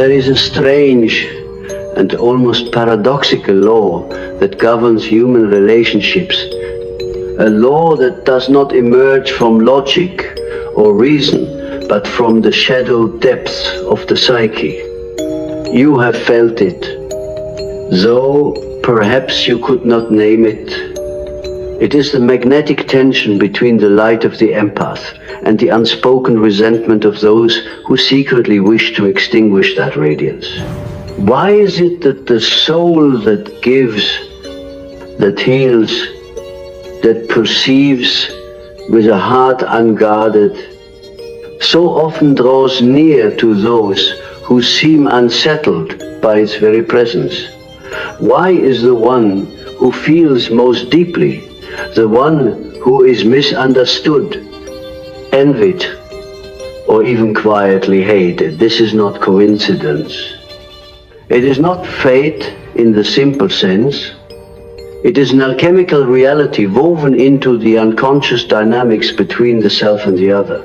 There is a strange and almost paradoxical law that governs human relationships, a law that does not emerge from logic or reason, but from the shadow depths of the psyche. You have felt it, though perhaps you could not name it. It is the magnetic tension between the light of the empath and the unspoken resentment of those who secretly wish to extinguish that radiance. Why is it that the soul that gives, that heals, that perceives with a heart unguarded, so often draws near to those who seem unsettled by its very presence? Why is the one who feels most deeply, the one who is misunderstood, envied, or even quietly hated? This is not coincidence. It is not fate in the simple sense. It is an alchemical reality woven into the unconscious dynamics between the self and the other.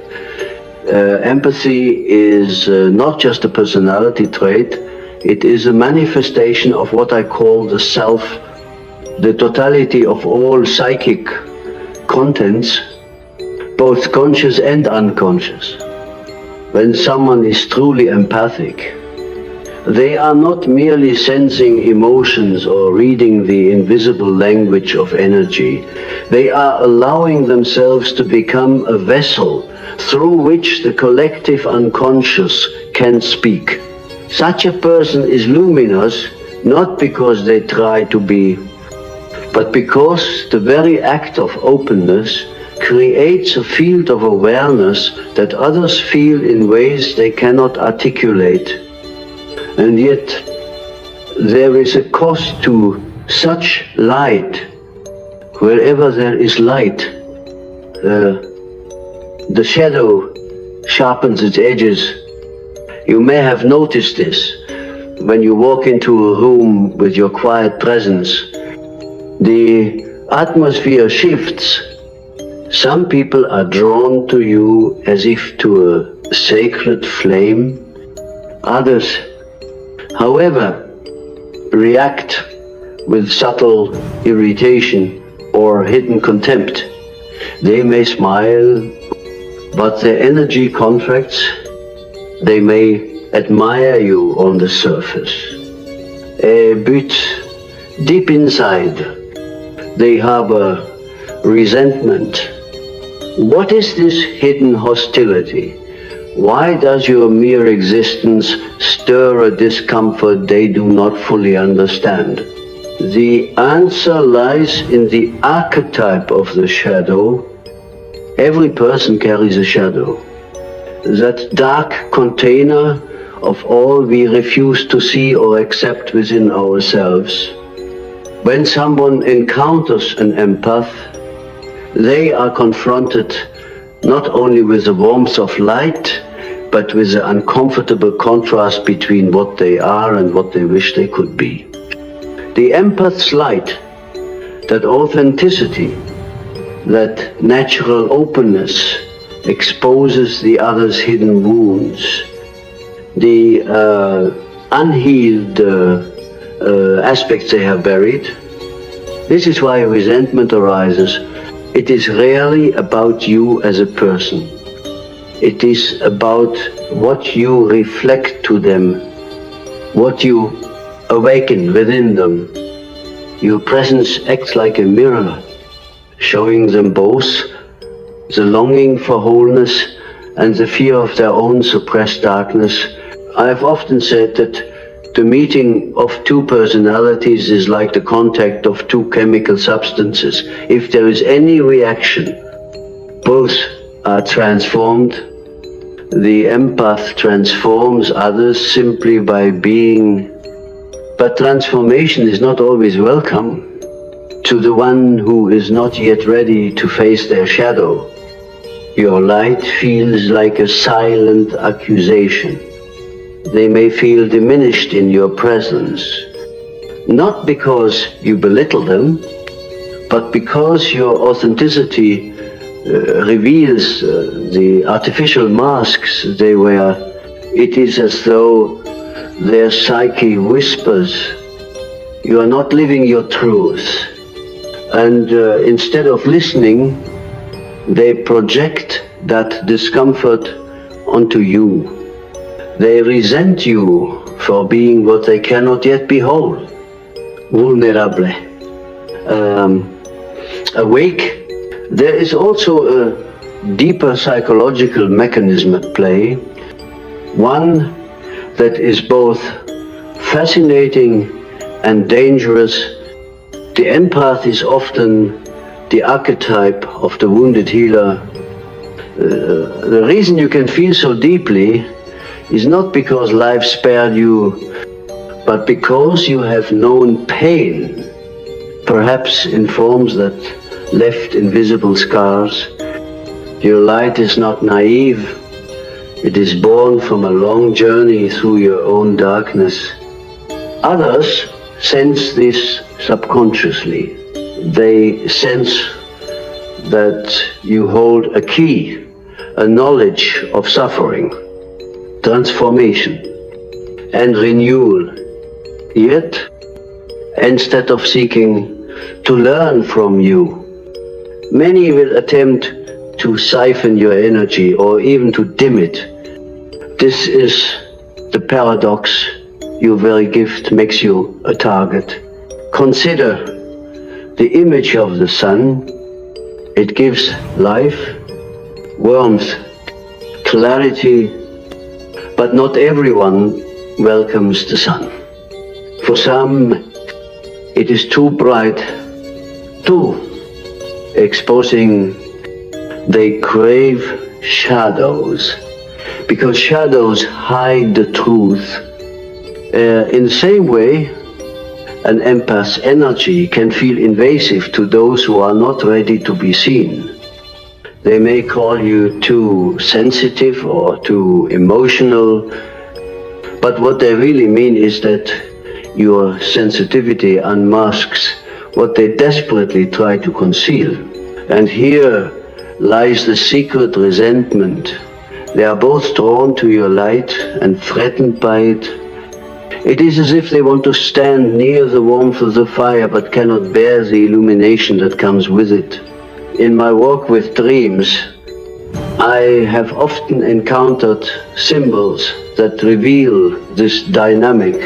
Empathy is not just a personality trait, it is a manifestation of what I call the self, the totality of all psychic contents, both conscious and unconscious. When someone is truly empathic, they are not merely sensing emotions or reading the invisible language of energy. They are allowing themselves to become a vessel through which the collective unconscious can speak. Such a person is luminous, not because they try to be, but because the very act of openness creates a field of awareness that others feel in ways they cannot articulate. And yet, there is a cost to such light. Wherever there is light, the shadow sharpens its edges. You may have noticed this when you walk into a room with your quiet presence. The atmosphere shifts. Some people are drawn to you as if to a sacred flame. Others, however, react with subtle irritation or hidden contempt. They may smile, but their energy contracts. They may admire you on the surface, but deep inside they harbor resentment. What is this hidden hostility? Why does your mere existence stir a discomfort they do not fully understand? The answer lies in the archetype of the shadow. Every person carries a shadow. That dark container of all we refuse to see or accept within ourselves. When someone encounters an empath, they are confronted not only with the warmth of light, but with the uncomfortable contrast between what they are and what they wish they could be. The empath's light, that authenticity, that natural openness, exposes the other's hidden wounds, the unhealed aspects they have buried. This is why resentment arises. It is rarely about you as a person. It is about what you reflect to them, what you awaken within them. Your presence acts like a mirror, showing them both the longing for wholeness and the fear of their own suppressed darkness. I have often said that the meeting of two personalities is like the contact of two chemical substances. If there is any reaction, both are transformed. The empath transforms others simply by being, but transformation is not always welcome to the one who is not yet ready to face their shadow. Your light feels like a silent accusation. They may feel diminished in your presence, not because you belittle them, but because your authenticity reveals the artificial masks they wear. It is as though their psyche whispers, you are not living your truth. And instead of listening, they project that discomfort onto you. They resent you for being what they cannot yet behold. Vulnerable. Awake. There is also a deeper psychological mechanism at play, one that is both fascinating and dangerous. The empath is often the archetype of the wounded healer. The reason you can feel so deeply is not because life spared you, but because you have known pain, perhaps in forms that left invisible scars. Your light is not naive. It is born from a long journey through your own darkness. Others sense this subconsciously. They sense that you hold a key, a knowledge of suffering, transformation, and renewal. Yet, instead of seeking to learn from you, many will attempt to siphon your energy or even to dim it. This is the paradox. Your very gift makes you a target. Consider the image of the sun. It gives life, warmth, clarity, but not everyone welcomes the sun. For some, it is too bright, too exposing. They crave shadows, because shadows hide the truth. In the same way, an empath's energy can feel invasive to those who are not ready to be seen. They may call you too sensitive or too emotional, but what they really mean is that your sensitivity unmasks what they desperately try to conceal. And here lies the secret resentment. They are both drawn to your light and threatened by it. It is as if they want to stand near the warmth of the fire but cannot bear the illumination that comes with it. In my walk with dreams, I have often encountered symbols that reveal this dynamic.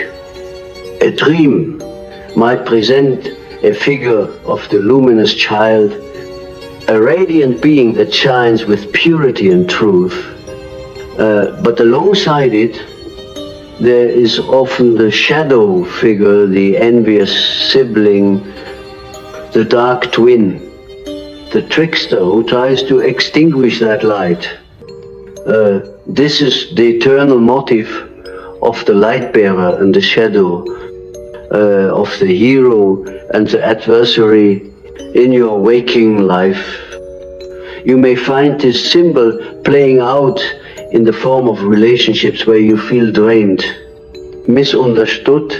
A dream might present a figure of the luminous child, a radiant being that shines with purity and truth. But alongside it, there is often the shadow figure, the envious sibling, the dark twin, the trickster who tries to extinguish that light. This is the eternal motive of the light bearer and the shadow, of the hero and the adversary in your waking life. You may find this symbol playing out in the form of relationships where you feel drained, misunderstood,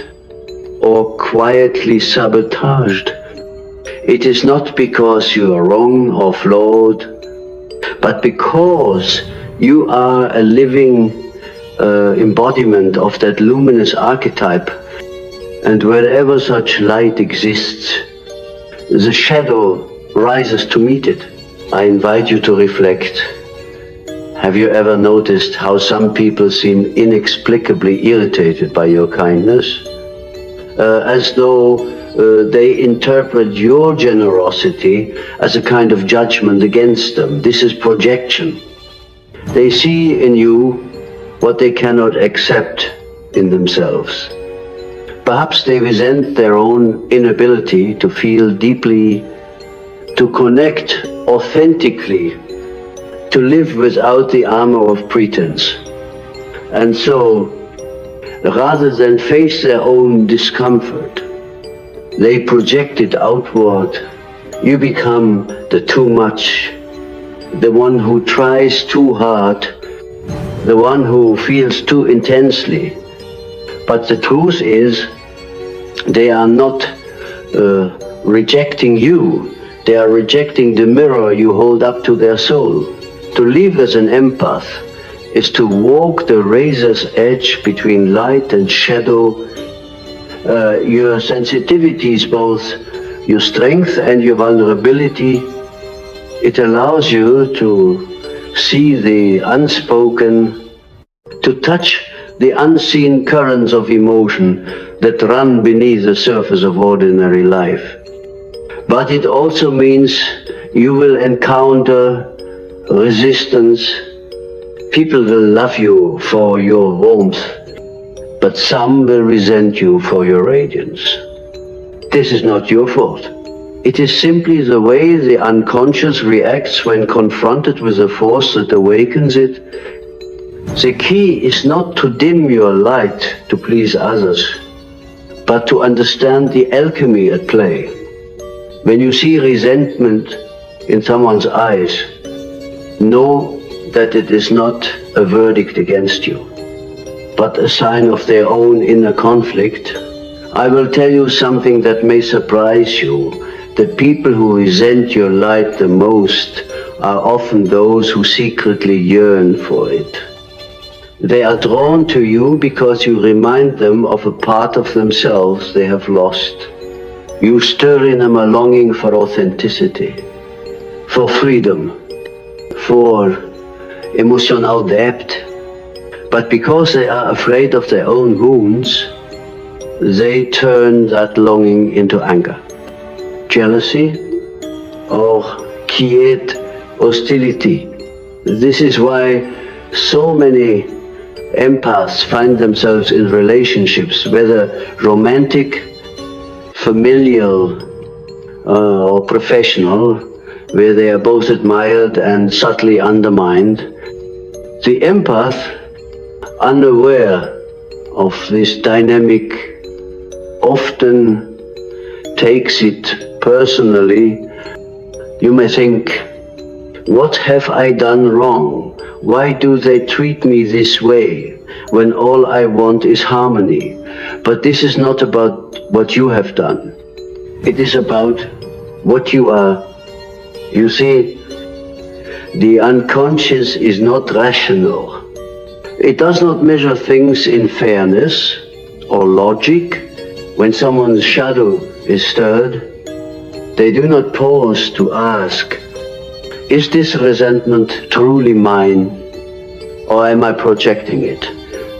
or quietly sabotaged. It is not because you are wrong or flawed, but because you are a living embodiment of that luminous archetype. And wherever such light exists, the shadow rises to meet it. I invite you to reflect. Have you ever noticed how some people seem inexplicably irritated by your kindness? As though they interpret your generosity as a kind of judgment against them. This is projection. They see in you what they cannot accept in themselves. Perhaps they resent their own inability to feel deeply, to connect authentically, to live without the armor of pretense. And so, rather than face their own discomfort, they project it outward. You become the too much, the one who tries too hard, the one who feels too intensely. But the truth is, they are not rejecting you, they are rejecting the mirror you hold up to their soul. To live as an empath is to walk the razor's edge between light and shadow. Your sensitivities, both your strength and your vulnerability, it allows you to see the unspoken, to touch the unseen currents of emotion that run beneath the surface of ordinary life. But it also means you will encounter resistance. People will love you for your warmth, but some will resent you for your radiance. This is not your fault. It is simply the way the unconscious reacts when confronted with a force that awakens it. The key is not to dim your light to please others, but to understand the alchemy at play. When you see resentment in someone's eyes, know that it is not a verdict against you, but a sign of their own inner conflict. I will tell you something that may surprise you. The people who resent your light the most are often those who secretly yearn for it. They are drawn to you because you remind them of a part of themselves they have lost. You stir in them a longing for authenticity, for freedom, for emotional depth. But because they are afraid of their own wounds, they turn that longing into anger, jealousy, or quiet hostility. This is why so many empaths find themselves in relationships, whether romantic, familial, or professional, where they are both admired and subtly undermined. The empath, unaware of this dynamic, often takes it personally. You may think, what have I done wrong? Why do they treat me this way when all I want is harmony? But this is not about what you have done. It is about what you are. You see, the unconscious is not rational. It does not measure things in fairness or logic. When someone's shadow is stirred, they do not pause to ask, is this resentment truly mine, or am I projecting it?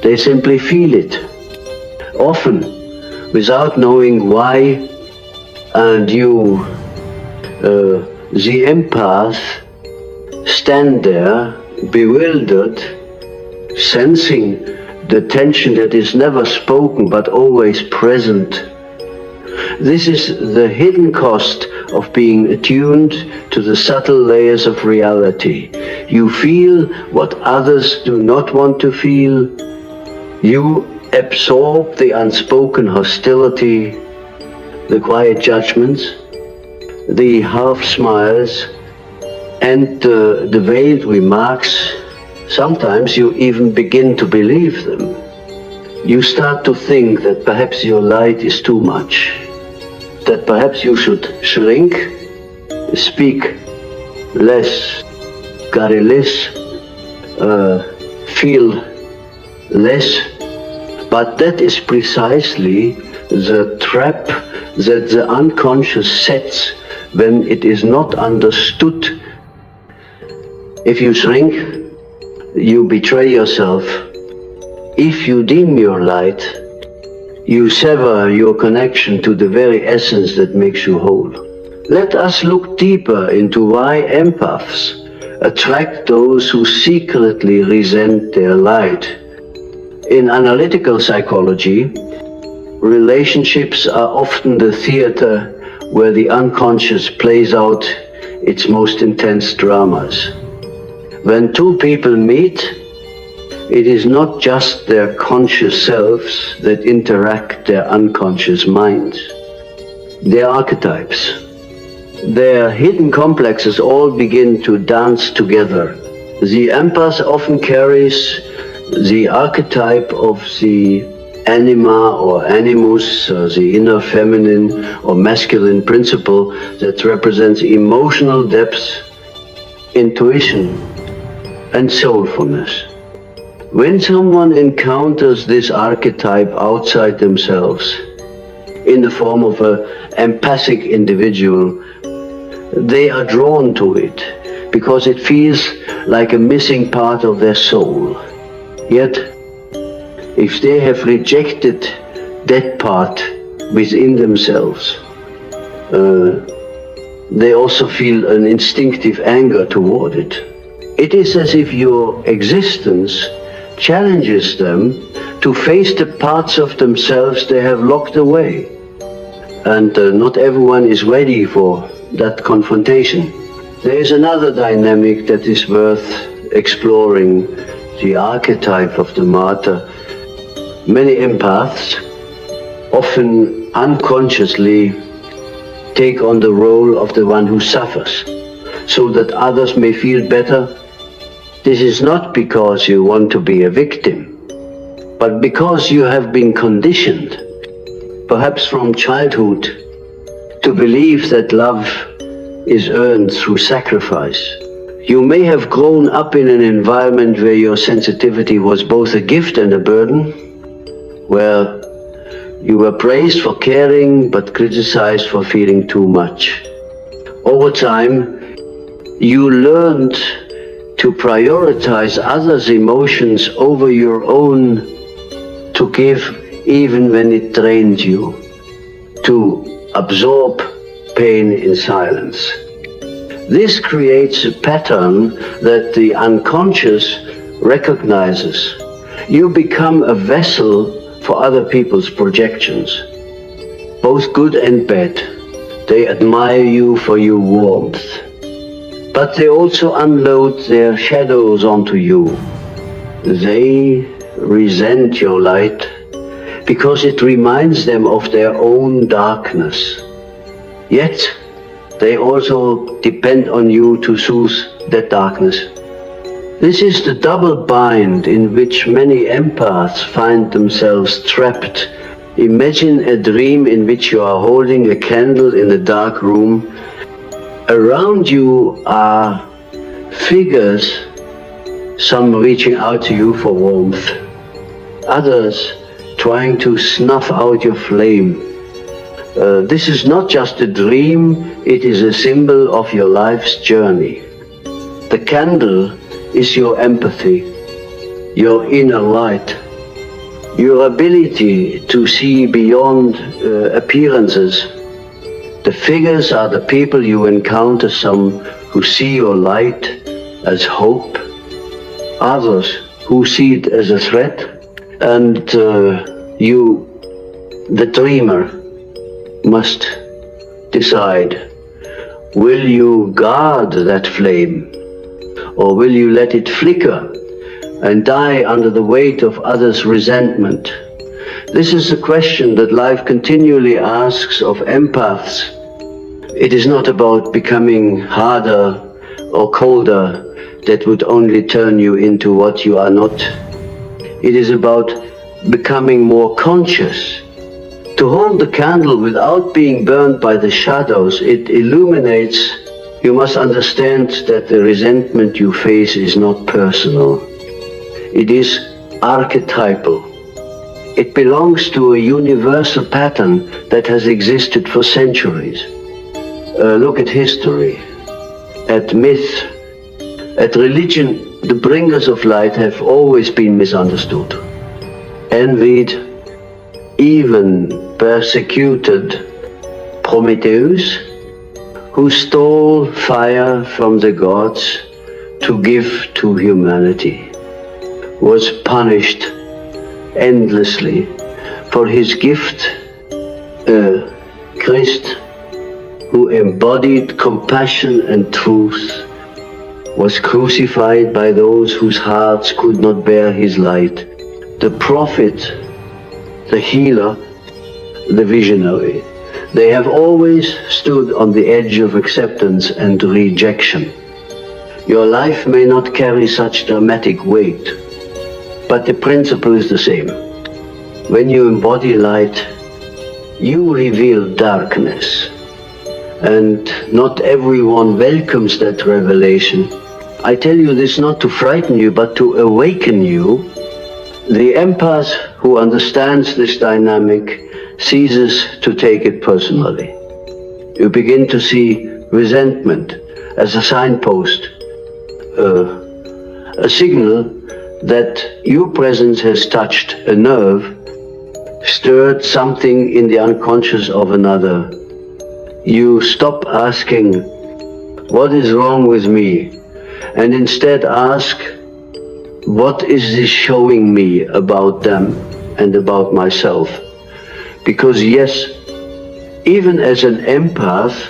They simply feel it, often without knowing why, and you, the empath, stand there bewildered, sensing the tension that is never spoken but always present. This is the hidden cost of being attuned to the subtle layers of reality. You feel what others do not want to feel. You absorb the unspoken hostility, the quiet judgments, the half smiles, and the veiled remarks. Sometimes you even begin to believe them. You start to think that perhaps your light is too much, that perhaps you should shrink, speak less, carry less, feel less. But that is precisely the trap that the unconscious sets when it is not understood. If you shrink, you betray yourself. If you dim your light, you sever your connection to the very essence that makes you whole. Let us look deeper into why empaths attract those who secretly resent their light. In analytical psychology, relationships are often the theater where the unconscious plays out its most intense dramas. When two people meet, it is not just their conscious selves that interact their unconscious minds. Their archetypes, their hidden complexes all begin to dance together. The empath often carries the archetype of the anima or animus, the inner feminine or masculine principle that represents emotional depth, intuition, and soulfulness. When someone encounters this archetype outside themselves, in the form of an empathic individual, they are drawn to it because it feels like a missing part of their soul. Yet, if they have rejected that part within themselves, they also feel an instinctive anger toward it. It is as if your existence challenges them to face the parts of themselves they have locked away. And not everyone is ready for that confrontation. There is another dynamic that is worth exploring, the archetype of the martyr. Many empaths often unconsciously take on the role of the one who suffers, so that others may feel better. This is not because you want to be a victim, but because you have been conditioned, perhaps from childhood, to believe that love is earned through sacrifice. You may have grown up in an environment where your sensitivity was both a gift and a burden, where you were praised for caring but criticized for feeling too much. Over time, you learned to prioritize others' emotions over your own, to give even when it drained you, to absorb pain in silence. This creates a pattern that the unconscious recognizes. You become a vessel for other people's projections, both good and bad. They admire you for your warmth, but they also unload their shadows onto you. They resent your light because it reminds them of their own darkness. Yet, they also depend on you to soothe that darkness. This is the double bind in which many empaths find themselves trapped. Imagine a dream in which you are holding a candle in a dark room. Around you are figures, some reaching out to you for warmth, others trying to snuff out your flame. This is not just a dream, it is a symbol of your life's journey. The candle is your empathy, your inner light, your ability to see beyond appearances. The figures are the people you encounter, some who see your light as hope, others who see it as a threat, and you, the dreamer, must decide, will you guard that flame, or will you let it flicker and die under the weight of others' resentment? This is a question that life continually asks of empaths. It is not about becoming harder or colder that would only turn you into what you are not. It is about becoming more conscious. To hold the candle without being burned by the shadows, it illuminates. You must understand that the resentment you face is not personal. It is archetypal. It belongs to a universal pattern that has existed for centuries. Look at history, at myth, at religion. The bringers of light have always been misunderstood, envied, even persecuted. Prometheus, who stole fire from the gods to give to humanity, was punished endlessly for his gift. Christ, who embodied compassion and truth, was crucified by those whose hearts could not bear his light. The prophet, the healer, the visionary, they have always stood on the edge of acceptance and rejection. Your life may not carry such dramatic weight, but the principle is the same. When you embody light, you reveal darkness, and not everyone welcomes that revelation. I tell you this not to frighten you, but to awaken you The empath who understands this dynamic ceases to take it personally. You begin to see resentment as a signpost, a signal that your presence has touched a nerve, stirred something in the unconscious of another. You stop asking, what is wrong with me? And instead ask, what is this showing me about them and about myself? Because yes, even as an empath,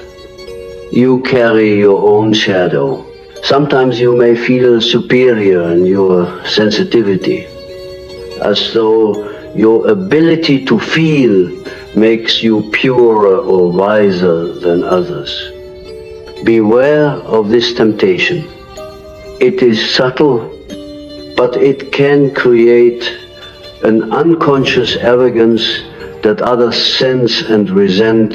you carry your own shadow. Sometimes you may feel superior in your sensitivity, as though your ability to feel makes you purer or wiser than others. Beware of this temptation. It is subtle, but it can create an unconscious arrogance that others sense and resent.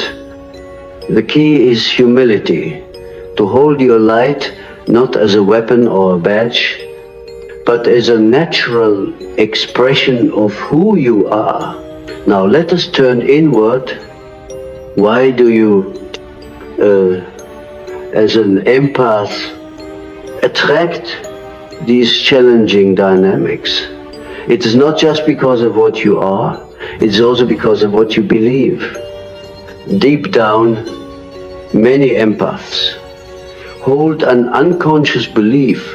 The key is humility, to hold your light not as a weapon or a badge, but as a natural expression of who you are. Now let us turn inward. Why do you, as an empath, attract these challenging dynamics? It is not just because of what you are, it's also because of what you believe. Deep down, many empaths hold an unconscious belief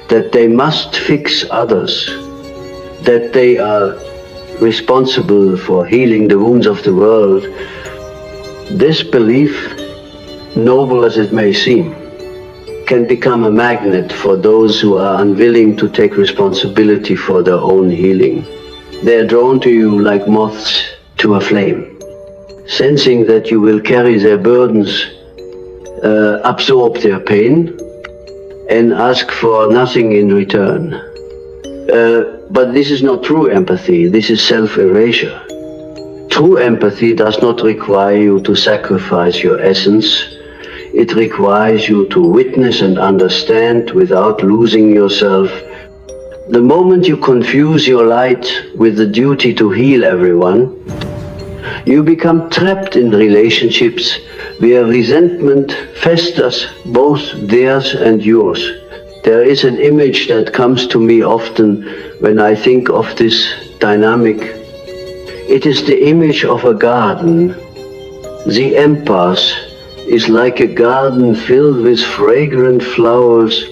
that they must fix others, that they are responsible for healing the wounds of the world. This belief, noble as it may seem, can become a magnet for those who are unwilling to take responsibility for their own healing. They are drawn to you like moths to a flame, sensing that you will carry their burdens, absorb their pain, and ask for nothing in return. But this is not true empathy, this is self-erasure. True empathy does not require you to sacrifice your essence. It requires you to witness and understand without losing yourself. The moment you confuse your light with the duty to heal everyone, you become trapped in relationships where resentment festers, both theirs and yours. There is an image that comes to me often when I think of this dynamic. It is the image of a garden. The empath is like a garden filled with fragrant flowers,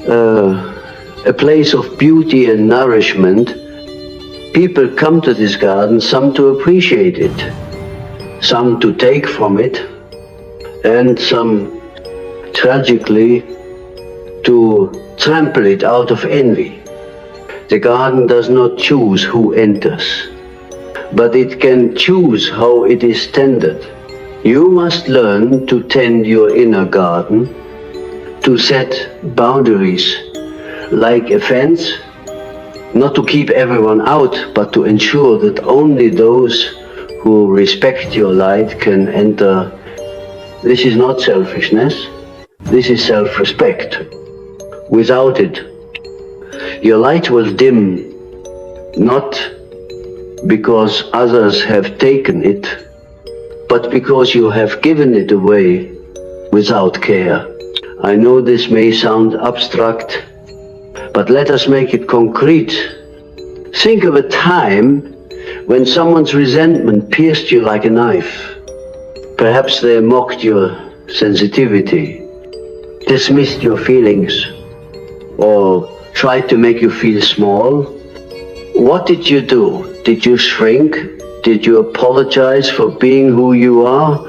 a place of beauty and nourishment. People come to this garden, some to appreciate it, some to take from it, and some, tragically, to trample it out of envy. The garden does not choose who enters, but it can choose how it is tended. You must learn to tend your inner garden, to set boundaries, like a fence, not to keep everyone out, but to ensure that only those who respect your light can enter. This is not selfishness, this is self-respect. Without it, your light will dim, not because others have taken it, but because you have given it away without care. I know this may sound abstract, but let us make it concrete. Think of a time when someone's resentment pierced you like a knife. Perhaps they mocked your sensitivity, dismissed your feelings, or tried to make you feel small. What did you do? Did you shrink? Did you apologize for being who you are?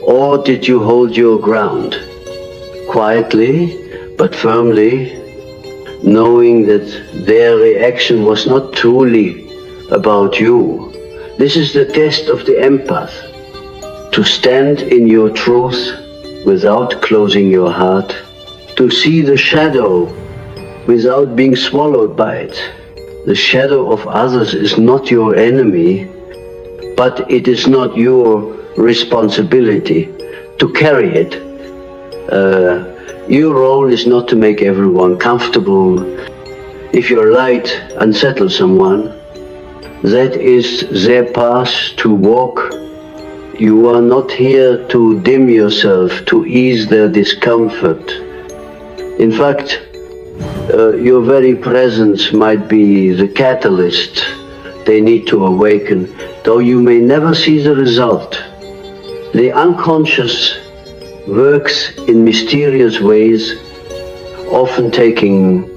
Or did you hold your ground? Quietly, but firmly, knowing that their reaction was not truly about you. This is the test of the empath. To stand in your truth without closing your heart. To see the shadow without being swallowed by it. The shadow of others is not your enemy, but it is not your responsibility to carry it. Your role is not to make everyone comfortable. If your light unsettles someone, that is their path to walk. You are not here to dim yourself, to ease their discomfort. In fact, your very presence might be the catalyst they need to awaken, though you may never see the result. The unconscious works in mysterious ways, often taking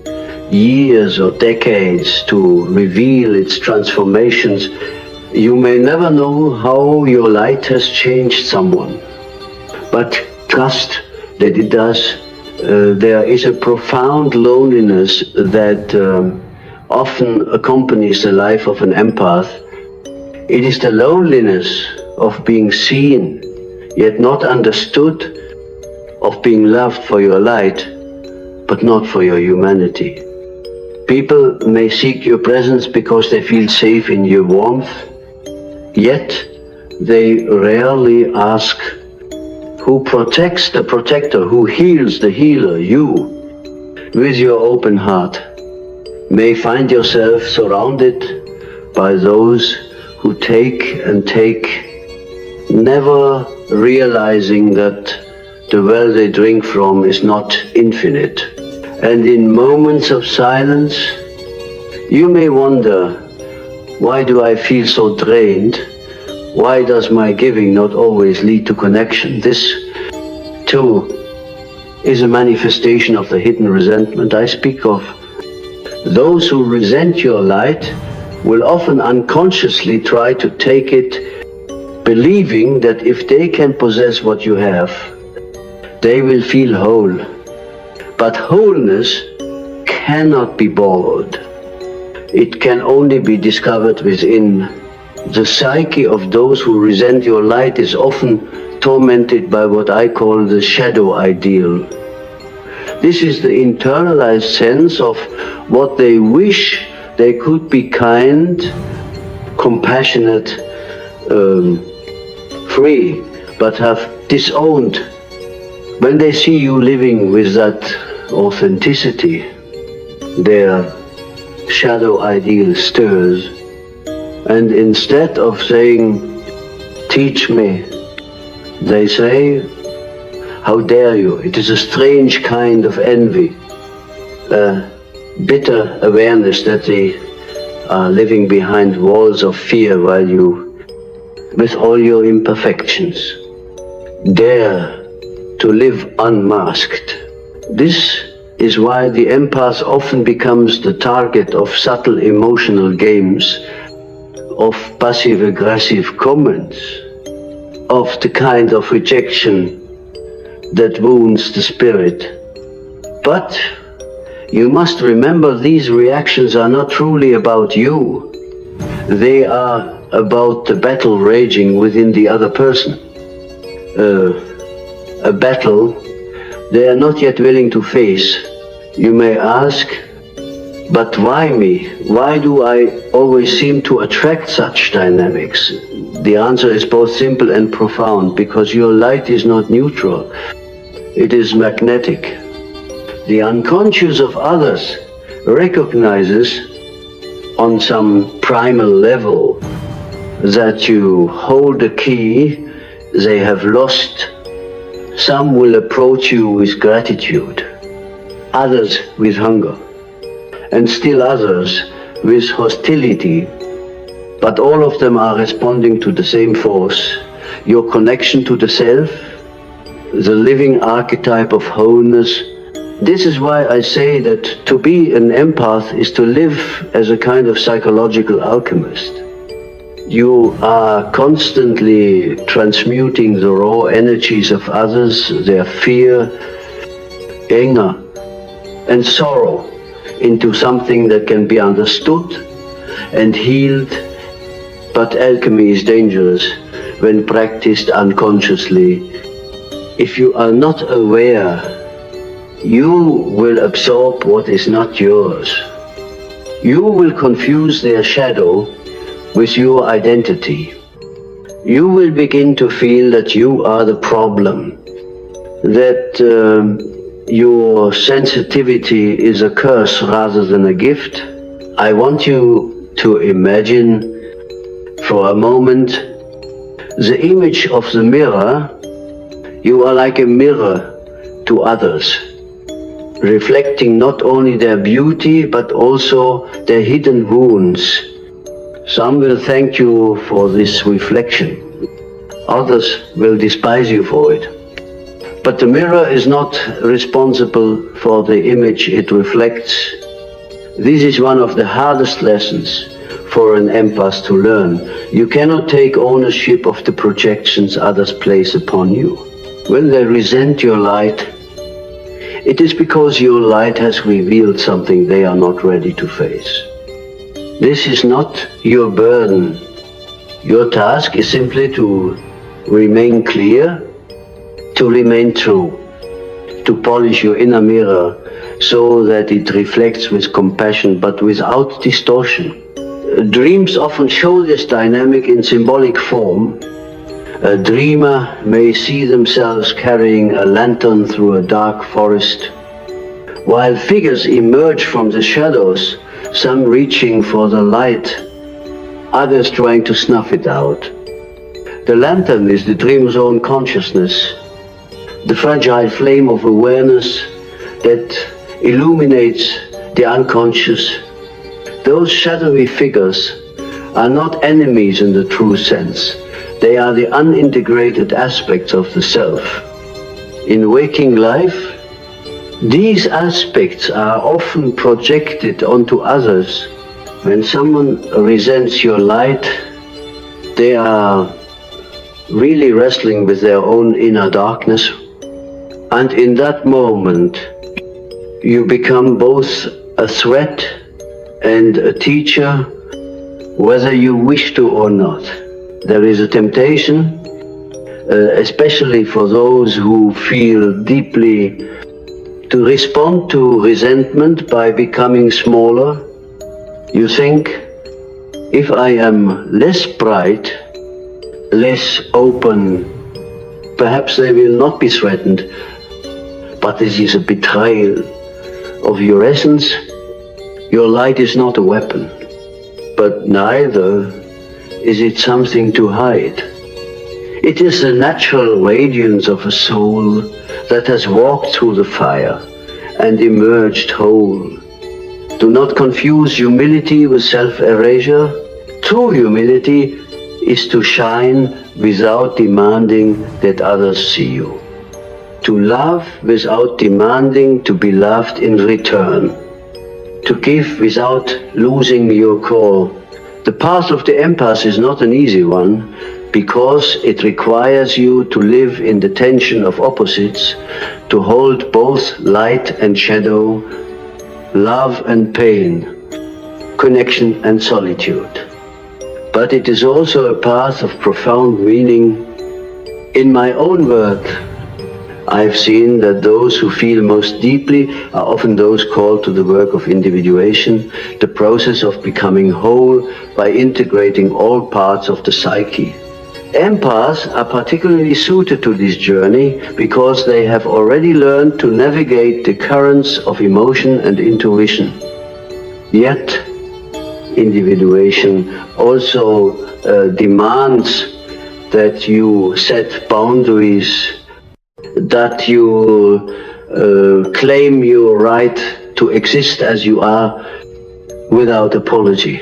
years or decades to reveal its transformations. You may never know how your light has changed someone, but trust that it does. There is a profound loneliness that often accompanies the life of an empath. It is the loneliness of being seen, yet not understood, of being loved for your light, but not for your humanity. People may seek your presence because they feel safe in your warmth, yet they rarely ask, who protects the protector, who heals the healer? You, with your open heart, may find yourself surrounded by those who take and take, never realizing that the well they drink from is not infinite. And in moments of silence, you may wonder, why do I feel so drained? Why does my giving not always lead to connection? This, too, is a manifestation of the hidden resentment I speak of. Those who resent your light will often unconsciously try to take it, believing that if they can possess what you have, they will feel whole. But wholeness cannot be borrowed. It can only be discovered within. The psyche of those who resent your light is often tormented by what I call the shadow ideal. This is the internalized sense of what they wish they could be kind, compassionate, free, but have disowned. When they see you living with that authenticity, their shadow ideal stirs. And instead of saying, teach me, they say, how dare you? It is a strange kind of envy, a bitter awareness that they are living behind walls of fear while you, with all your imperfections, dare to live unmasked. This is why the empath often becomes the target of subtle emotional games, of passive-aggressive comments, of the kind of rejection that wounds the spirit. But you must remember, these reactions are not truly about you. They are about the battle raging within the other person. A battle they are not yet willing to face. You may ask, but why me? Why do I always seem to attract such dynamics? The answer is both simple and profound, because your light is not neutral. It is magnetic. The unconscious of others recognizes on some primal level that you hold a key they have lost. Some will approach you with gratitude, others with hunger, and still others with hostility, but all of them are responding to the same force, your connection to the self, the living archetype of wholeness. This is why I say that to be an empath is to live as a kind of psychological alchemist. You are constantly transmuting the raw energies of others, their fear, anger, and sorrow, into something that can be understood and healed. But alchemy is dangerous when practiced unconsciously. If you are not aware, you will absorb what is not yours. You will confuse their shadow with your identity. You will begin to feel that you are the problem, that your sensitivity is a curse rather than a gift, I want you to imagine for a moment the image of the mirror. You are like a mirror to others, reflecting not only their beauty but also their hidden wounds. Some will thank you for this reflection. Others will despise you for it. But the mirror is not responsible for the image it reflects. This is one of the hardest lessons for an empath to learn. You cannot take ownership of the projections others place upon you. When they resent your light, it is because your light has revealed something they are not ready to face. This is not your burden. Your task is simply to remain clear, to remain true, to polish your inner mirror so that it reflects with compassion but without distortion. Dreams often show this dynamic in symbolic form. A dreamer may see themselves carrying a lantern through a dark forest, while figures emerge from the shadows, some reaching for the light, others trying to snuff it out. The lantern is the dreamer's own consciousness, the fragile flame of awareness that illuminates the unconscious. Those shadowy figures are not enemies in the true sense. They are the unintegrated aspects of the self. In waking life, these aspects are often projected onto others. When someone resents your light, they are really wrestling with their own inner darkness. And in that moment, you become both a threat and a teacher, whether you wish to or not. There is a temptation, especially for those who feel deeply, to respond to resentment by becoming smaller. You think, if I am less bright, less open, perhaps they will not be threatened. But this is a betrayal of your essence. Your light is not a weapon, but neither is it something to hide. It is the natural radiance of a soul that has walked through the fire and emerged whole. Do not confuse humility with self-erasure. True humility is to shine without demanding that others see you. To love without demanding to be loved in return. To give without losing your core. The path of the empath is not an easy one, because it requires you to live in the tension of opposites, to hold both light and shadow, love and pain, connection and solitude. But it is also a path of profound meaning. In my own work, I've seen that those who feel most deeply are often those called to the work of individuation, the process of becoming whole by integrating all parts of the psyche. Empaths are particularly suited to this journey because they have already learned to navigate the currents of emotion and intuition. Yet, individuation also demands that you set boundaries, that you claim your right to exist as you are without apology.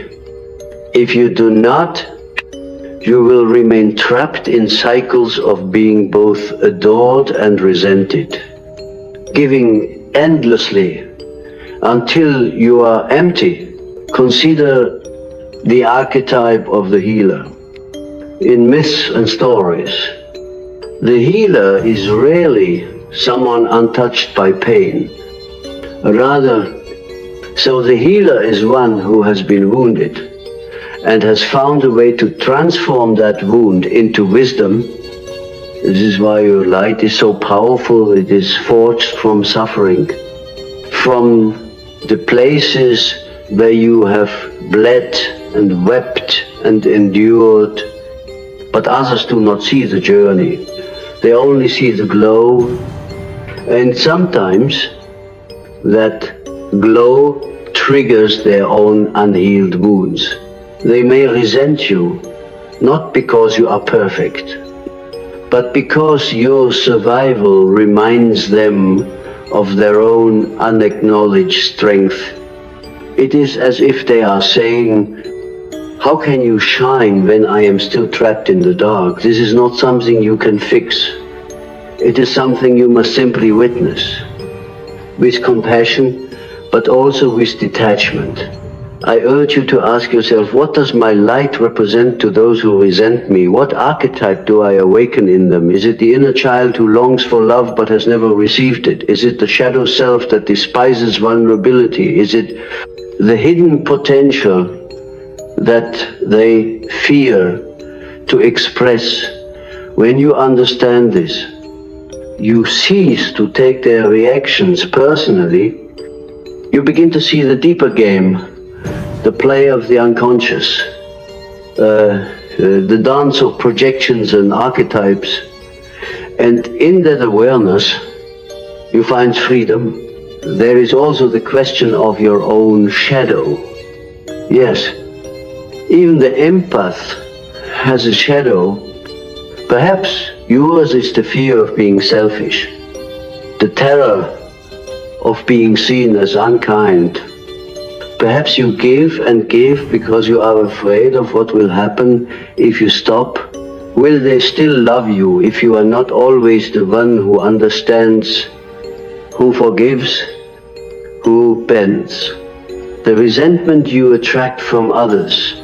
If you do not, you will remain trapped in cycles of being both adored and resented, giving endlessly until you are empty. Consider the archetype of the healer. In myths and stories, the healer is rarely someone untouched by pain. Rather, so the healer is one who has been wounded and has found a way to transform that wound into wisdom. This is why your light is so powerful. It is forged from suffering, from the places where you have bled and wept and endured, but others do not see the journey. They only see the glow And sometimes that glow triggers their own unhealed wounds. They may resent you, not because you are perfect, but because your survival reminds them of their own unacknowledged strength. It is as if they are saying, "How can you shine when I am still trapped in the dark? This is not something you can fix. It is something you must simply witness." With compassion, but also with detachment. I urge you to ask yourself, what does my light represent to those who resent me? What archetype do I awaken in them? Is it the inner child who longs for love but has never received it? Is it the shadow self that despises vulnerability? Is it the hidden potential that they fear to express? When you understand this, you cease to take their reactions personally. You begin to see the deeper game, the play of the unconscious, the dance of projections and archetypes. And in that awareness, you find freedom. There is also the question of your own shadow. Yes, even the empath has a shadow. Perhaps yours is the fear of being selfish, the terror of being seen as unkind. Perhaps you give and give because you are afraid of what will happen if you stop. Will they still love you if you are not always the one who understands, who forgives, who bends? The resentment you attract from others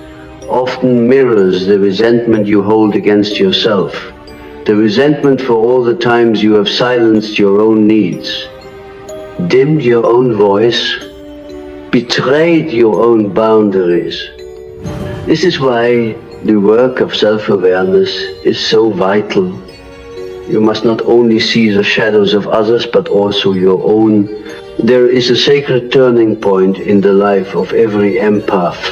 often mirrors the resentment you hold against yourself. The resentment for all the times you have silenced your own needs, dimmed your own voice, betrayed your own boundaries. This is why the work of self-awareness is so vital. You must not only see the shadows of others, but also your own. There is a sacred turning point in the life of every empath.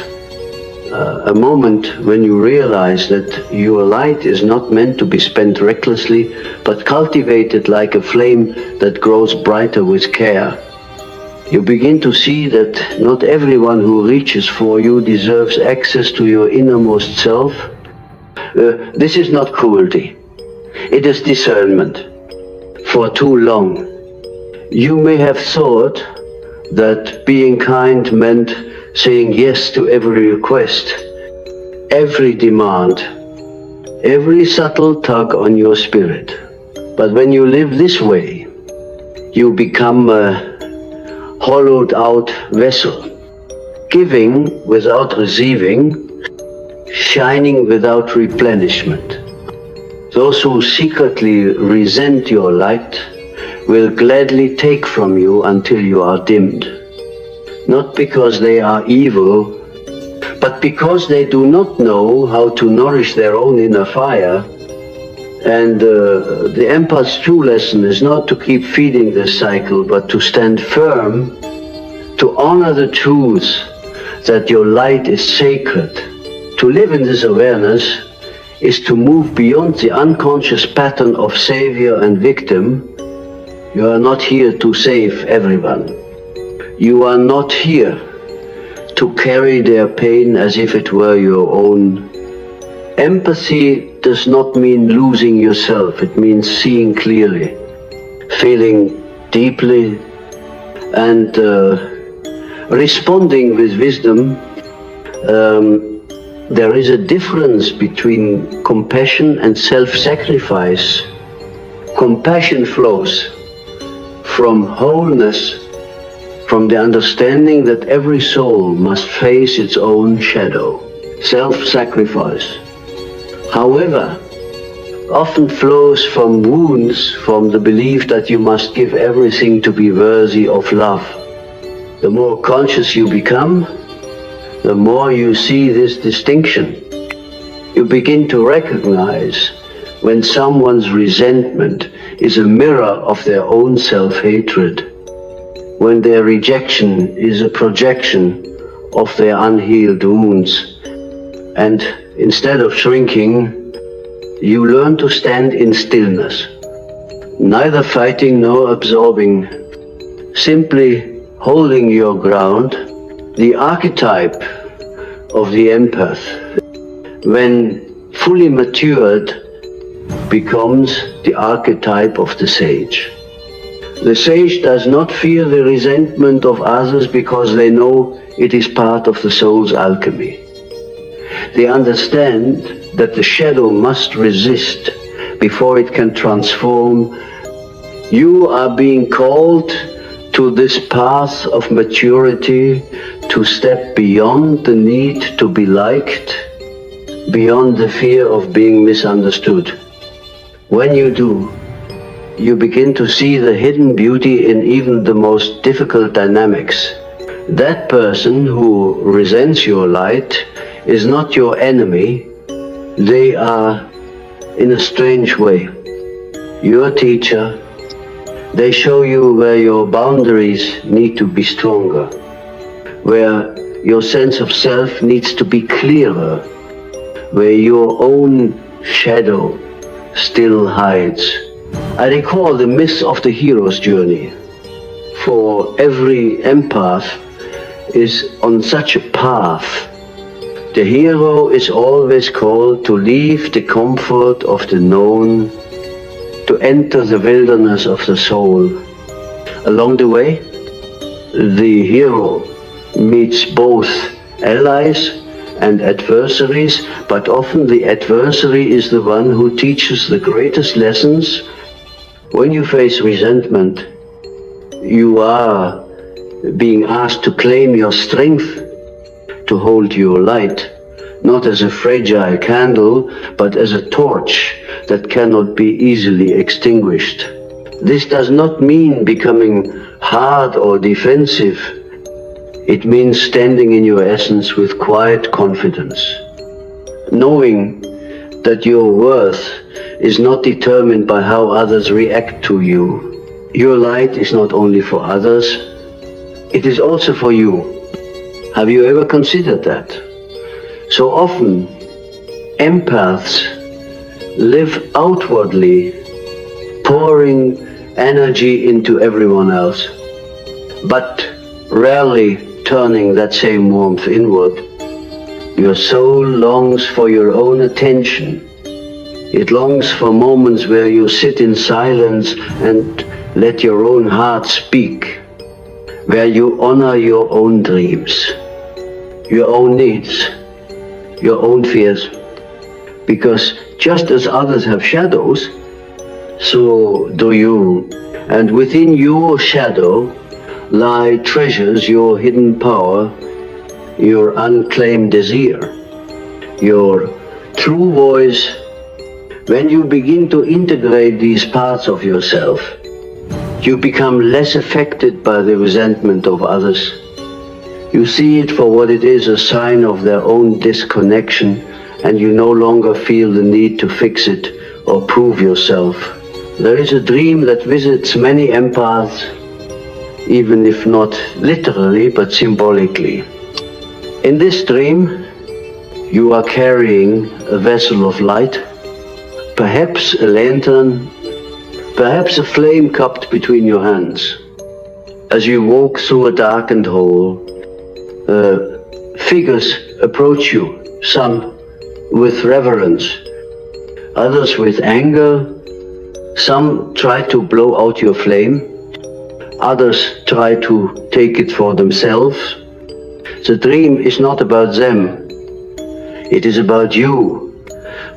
A moment when you realize that your light is not meant to be spent recklessly, but cultivated like a flame that grows brighter with care. You begin to see that not everyone who reaches for you deserves access to your innermost self. This is not cruelty. It is discernment. For too long, you may have thought that being kind meant saying yes to every request, every demand, every subtle tug on your spirit. But when you live this way, you become a hollowed out vessel, giving without receiving, shining without replenishment. Those who secretly resent your light will gladly take from you until you are dimmed. Not because they are evil, but because they do not know how to nourish their own inner fire. And the empath's true lesson is not to keep feeding this cycle, but to stand firm, to honor the truth that your light is sacred. To live in this awareness is to move beyond the unconscious pattern of savior and victim. You are not here to save everyone. You are not here to carry their pain as if it were your own. Empathy does not mean losing yourself. It means seeing clearly, feeling deeply, and responding with wisdom. There is a difference between compassion and self-sacrifice. Compassion flows from wholeness, from the understanding that every soul must face its own shadow. Self-sacrifice, however, often flows from wounds, from the belief that you must give everything to be worthy of love. The more conscious you become, the more you see this distinction. You begin to recognize when someone's resentment is a mirror of their own self-hatred, when their rejection is a projection of their unhealed wounds. And instead of shrinking, you learn to stand in stillness, neither fighting nor absorbing, simply holding your ground. The archetype of the empath, when fully matured, becomes the archetype of the sage. The sage does not fear the resentment of others because they know it is part of the soul's alchemy. They understand that the shadow must resist before it can transform. You are being called to this path of maturity, to step beyond the need to be liked, beyond the fear of being misunderstood. When you do, you begin to see the hidden beauty in even the most difficult dynamics. That person who resents your light is not your enemy. They are, in a strange way, your teacher. They show you where your boundaries need to be stronger, where your sense of self needs to be clearer, where your own shadow still hides. I recall the myth of the hero's journey. For every empath is on such a path. The hero is always called to leave the comfort of the known, to enter the wilderness of the soul. Along the way, the hero meets both allies and adversaries, but often the adversary is the one who teaches the greatest lessons. When you face resentment, you are being asked to claim your strength, to hold your light, not as a fragile candle, but as a torch that cannot be easily extinguished. This does not mean becoming hard or defensive. It means standing in your essence with quiet confidence, knowing that your worth is not determined by how others react to you. Your light is not only for others, it is also for you. Have you ever considered that? So often, empaths live outwardly, pouring energy into everyone else, but rarely turning that same warmth inward. Your soul longs for your own attention. It longs for moments where you sit in silence and let your own heart speak, where you honor your own dreams, your own needs, your own fears. Because just as others have shadows, so do you. And within your shadow lie treasures, your hidden power, your unclaimed desire, your true voice. When you begin to integrate these parts of yourself, you become less affected by the resentment of others. You see it for what it is, a sign of their own disconnection, and you no longer feel the need to fix it or prove yourself. There is a dream that visits many empaths, even if not literally, but symbolically. In this dream, you are carrying a vessel of light, perhaps a lantern, perhaps a flame cupped between your hands. As you walk through a darkened hall, figures approach you, some with reverence, others with anger. Some try to blow out your flame, others try to take it for themselves. The dream is not about them, it is about you.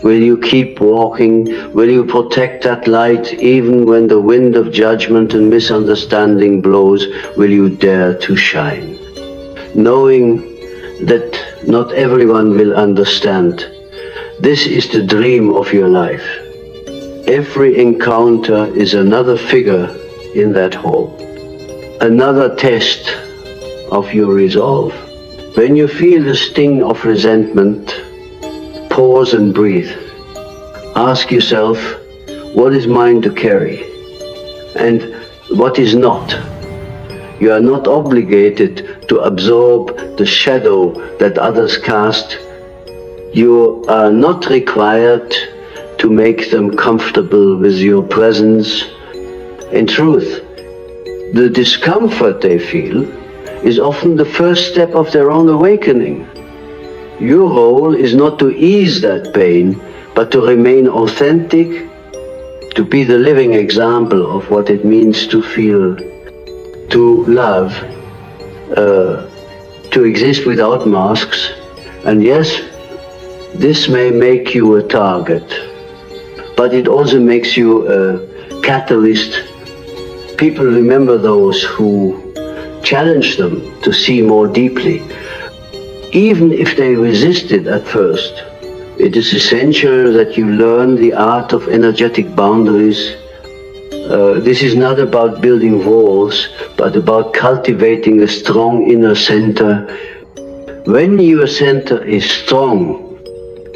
Will you keep walking? Will you protect that light even when the wind of judgment and misunderstanding blows? Will you dare to shine? Knowing that not everyone will understand. This is the dream of your life. Every encounter is another figure in that hall, another test of your resolve. When you feel the sting of resentment, pause and breathe. Ask yourself, what is mine to carry and what is not? You are not obligated to absorb the shadow that others cast. You are not required to make them comfortable with your presence. In truth, the discomfort they feel is often the first step of their own awakening. Your role is not to ease that pain, but to remain authentic, to be the living example of what it means to feel, to love, to exist without masks. And yes, this may make you a target, but it also makes you a catalyst. People remember those who challenge them to see more deeply. Even if they resisted at first, it is essential that you learn the art of energetic boundaries. This is not about building walls, but about cultivating a strong inner center. When your center is strong,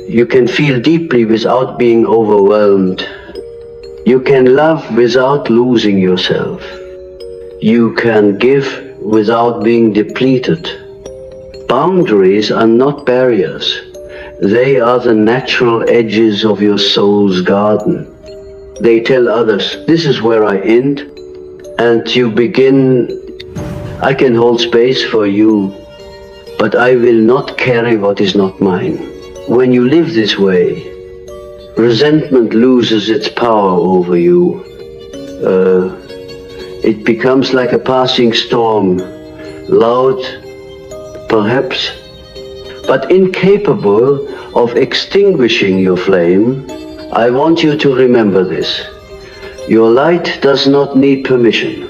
you can feel deeply without being overwhelmed. You can love without losing yourself. You can give without being depleted. Boundaries are not barriers. They are the natural edges of your soul's garden. They tell others, this is where I end, and you begin, I can hold space for you, but I will not carry what is not mine. When you live this way, resentment loses its power over you. It becomes like a passing storm, loud, perhaps, but incapable of extinguishing your flame. I want you to remember this. Your light does not need permission.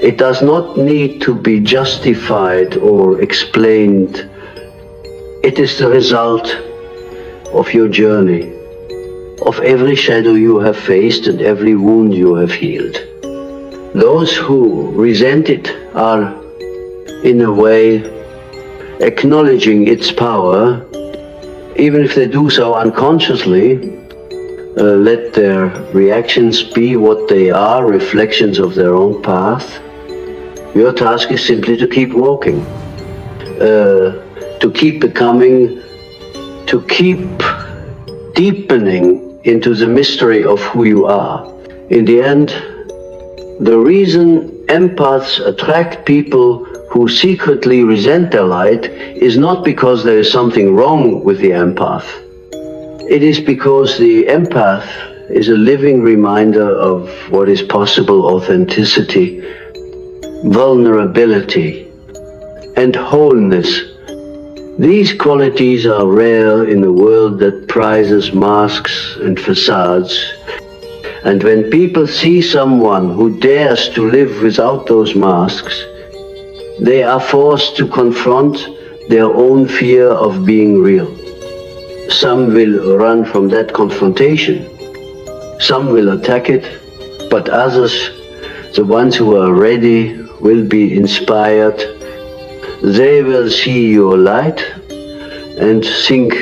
It does not need to be justified or explained. It is the result of your journey, of every shadow you have faced and every wound you have healed. Those who resent it are, in a way, acknowledging its power, even if they do so unconsciously. Let their reactions be what they are, reflections of their own path. Your task is simply to keep walking, to keep becoming, to keep deepening into the mystery of who you are. In the end, the reason empaths attract people who secretly resent their light is not because there is something wrong with the empath. It is because the empath is a living reminder of what is possible: authenticity, vulnerability, and wholeness. These qualities are rare in a world that prizes masks and facades. And when people see someone who dares to live without those masks, they are forced to confront their own fear of being real. Some will run from that confrontation. Some will attack it, but others, the ones who are ready, will be inspired. They will see your light and think,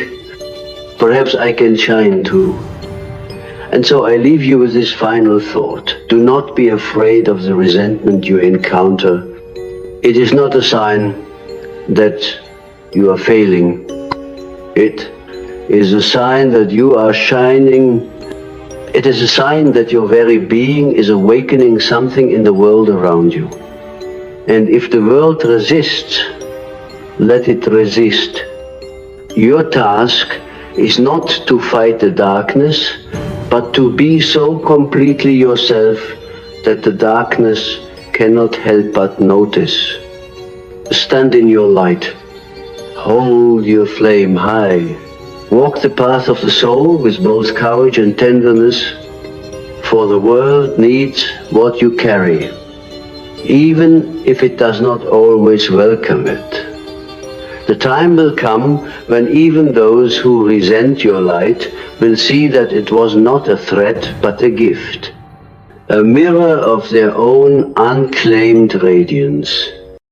perhaps I can shine too. And so I leave you with this final thought. Do not be afraid of the resentment you encounter. It is not a sign that you are failing. It is a sign that you are shining. It is a sign that your very being is awakening something in the world around you. And if the world resists, let it resist. Your task is not to fight the darkness, but to be so completely yourself that the darkness cannot help but notice. Stand in your light. Hold your flame high. Walk the path of the soul with both courage and tenderness, for the world needs what you carry, even if it does not always welcome it. The time will come when even those who resent your light will see that it was not a threat but a gift, a mirror of their own unclaimed radiance.